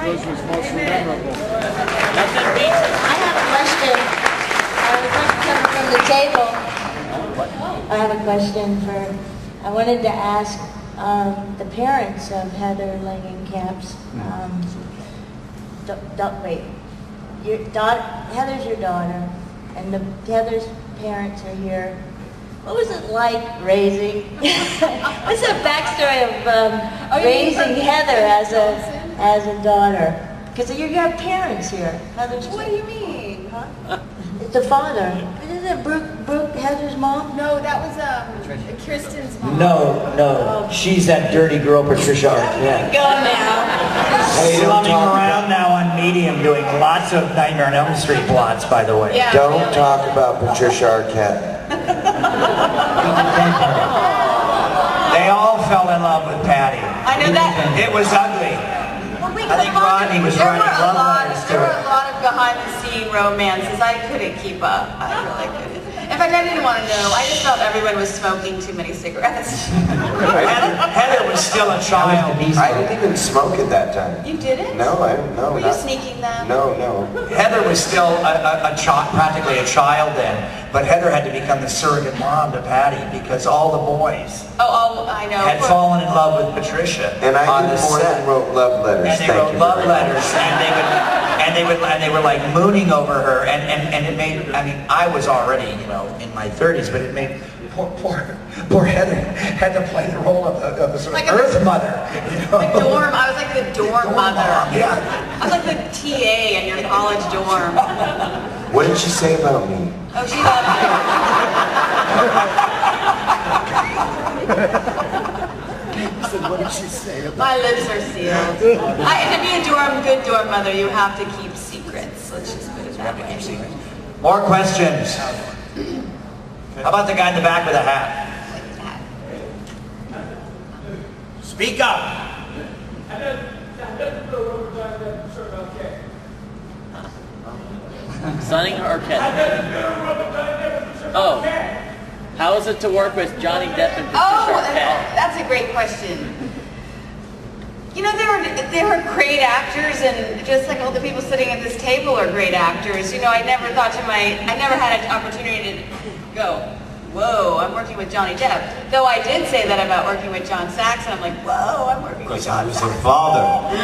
yours was most memorable? Nothing beats it. I have a question. I have a question coming from the table. I have a question I wanted to ask the parents of Heather Langenkamp's. Wait, Heather's your daughter, and Heather's parents are here. What was it like raising? What's the backstory of raising Heather as a daughter? Because you have parents here. Heather's. What do you mean? Huh? It's the father. Isn't it Brooke Heather's mom? No, that was Kristen's mom. No. She's that dirty girl, Patricia Arquette. Go now. Hey, slumming around now on Medium doing lots of Nightmare on Elm Street plots, by the way. Yeah, Don't talk about Patricia Arquette. They all fell in love with Patty. I know that. It was ugly. I think Rodney was writing love letters to There were her. a lot of behind-the-scene romances. I couldn't keep up. I really couldn't. In fact, I didn't want to know. I just felt everyone was smoking too many cigarettes. Heather was still a child. I didn't even smoke at that time. You didn't? No. Were you sneaking them? No. Heather was still a child, practically a child then, but Heather had to become the surrogate mom to Patty because all the boys I know. had fallen in love with Patricia. And I on did the more set. than wrote love letters. And they Thank wrote you love very much. letters, and they were like mooning over her, and it made. I mean, I was already in my 30s, but it made poor Heather had to play the role of the sort of Earth mother. The dorm. I was like the dorm mother. Mom, yeah. I was like the TA in your college dorm. What did she say about me? Oh, she loved What did she say me. about My lips are sealed. To be a good dorm mother, you have to keep secrets. Let's just put it that way. More questions? How about the guy in the back with a hat? Speak up. Sonny Arquette. Oh. How is it to work with Johnny Depp and Patricia Arquette? That's a great question. They were great actors, and just like all the people sitting at this table are great actors. I never had an opportunity to go, whoa, I'm working with Johnny Depp. Though I did say that about working with John Saxon. I'm like, whoa, I'm working with John Because I Saxon. was her father.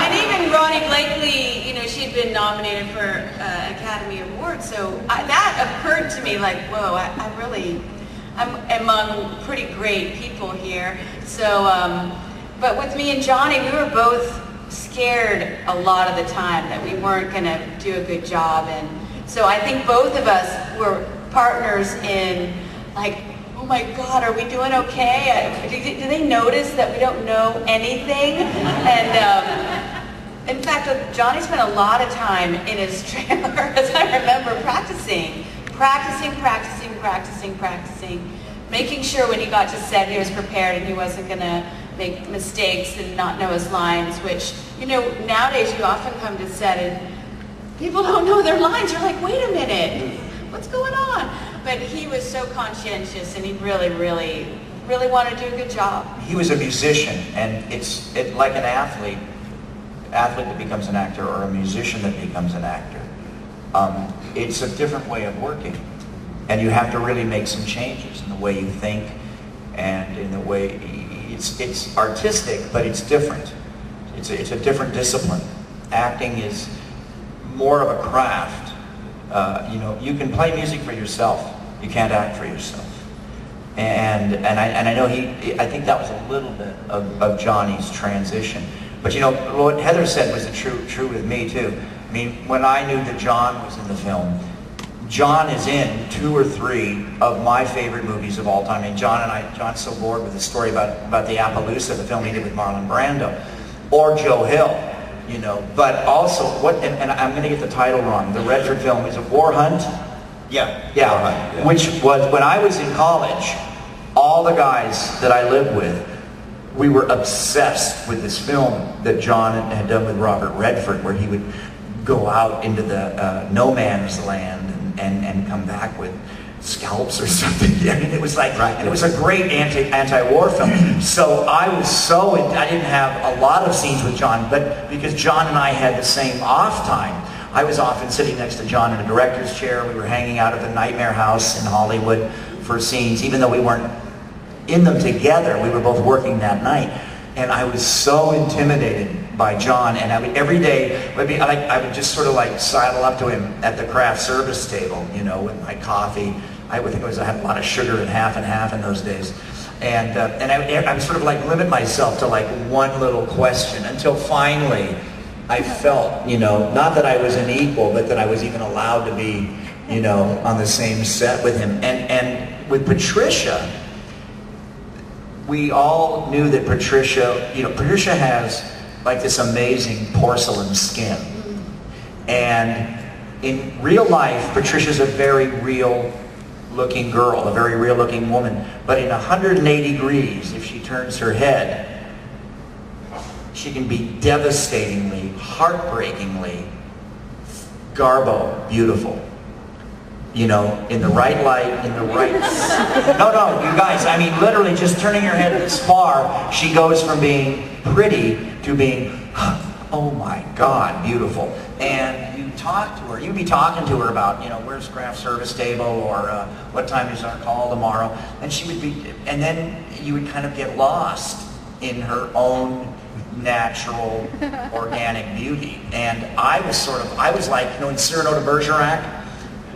And even Ronnie Blakely, she'd been nominated for an Academy Award, so that occurred to me like, whoa, I'm among pretty great people here. So, but with me and Johnny, we were both scared a lot of the time that we weren't going to do a good job, and so I think both of us were partners in like, oh my God, are we doing okay? Do they notice that we don't know anything? And in fact, Johnny spent a lot of time in his trailer, as I remember, practicing, making sure when he got to set he was prepared and he wasn't going to make mistakes and not know his lines, which, nowadays you often come to set and people don't know their lines. You're like, wait a minute, what's going on? But he was so conscientious, and he really wanted to do a good job. He was a musician, and it's like an athlete that becomes an actor, or a musician that becomes an actor. It's a different way of working, and you have to really make some changes in the way you think, and in the way it's artistic, but it's different. It's a different discipline. Acting is more of a craft. You can play music for yourself. You can't act for yourself. And I know I think that was a little bit of Johnny's transition. But what Heather said was true with me too. I mean, when I knew that John was in the film, John is in 2 or 3 of my favorite movies of all time. And John's so bored with the story about the Appaloosa, the film he did with Marlon Brando, or Joe Hill. But also, and I'm going to get the title wrong, the Redford film, is it War Hunt? Yeah. War Hunt, yeah. Which was, when I was in college, all the guys that I lived with, we were obsessed with this film that John had done with Robert Redford, where he would go out into the no man's land and come back with scalps or something. I mean, it was like, and it was a great anti-war film. So I didn't have a lot of scenes with John, but because John and I had the same off time, I was often sitting next to John in a director's chair. We were hanging out at the Nightmare House in Hollywood for scenes, even though we weren't in them together. We were both working that night. And I was so intimidated by John, and every day, I would just sort of like sidle up to him at the craft service table, you know, with my coffee. I had a lot of sugar and half in those days. And I would sort of like limit myself to like one little question until finally I felt, you know, not that I was an equal, but that I was even allowed to be, you know, on the same set with him. And with Patricia, we all knew that Patricia, you know, Patricia has like this amazing porcelain skin. And in real life, Patricia's a very real looking girl, a very real looking woman. But in 180 degrees, if she turns her head, she can be devastatingly, heartbreakingly, garbo beautiful. You know, in the right light, in the right... No, you guys, I mean, literally just turning her head this far, she goes from being pretty to being, oh my God, beautiful. And you talk to her, you'd be talking to her about, you know, where's craft service table, or what time is our call tomorrow, and she would be, and then you would kind of get lost in her own natural, organic beauty. And I was like, you know, in Cyrano de Bergerac,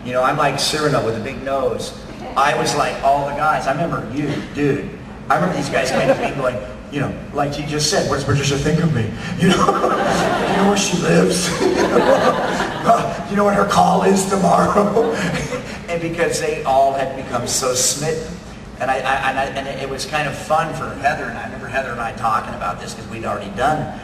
you know, I'm like Cyrano with a big nose. I was like all the guys. I remember you, dude. I remember these guys coming to me going, you know, like you just said, what does Patricia think of me? You know, you know where she lives? You know what her call is tomorrow? And because they all had become so smitten. And it was kind of fun for Heather, and I remember Heather and I talking about this because we'd already done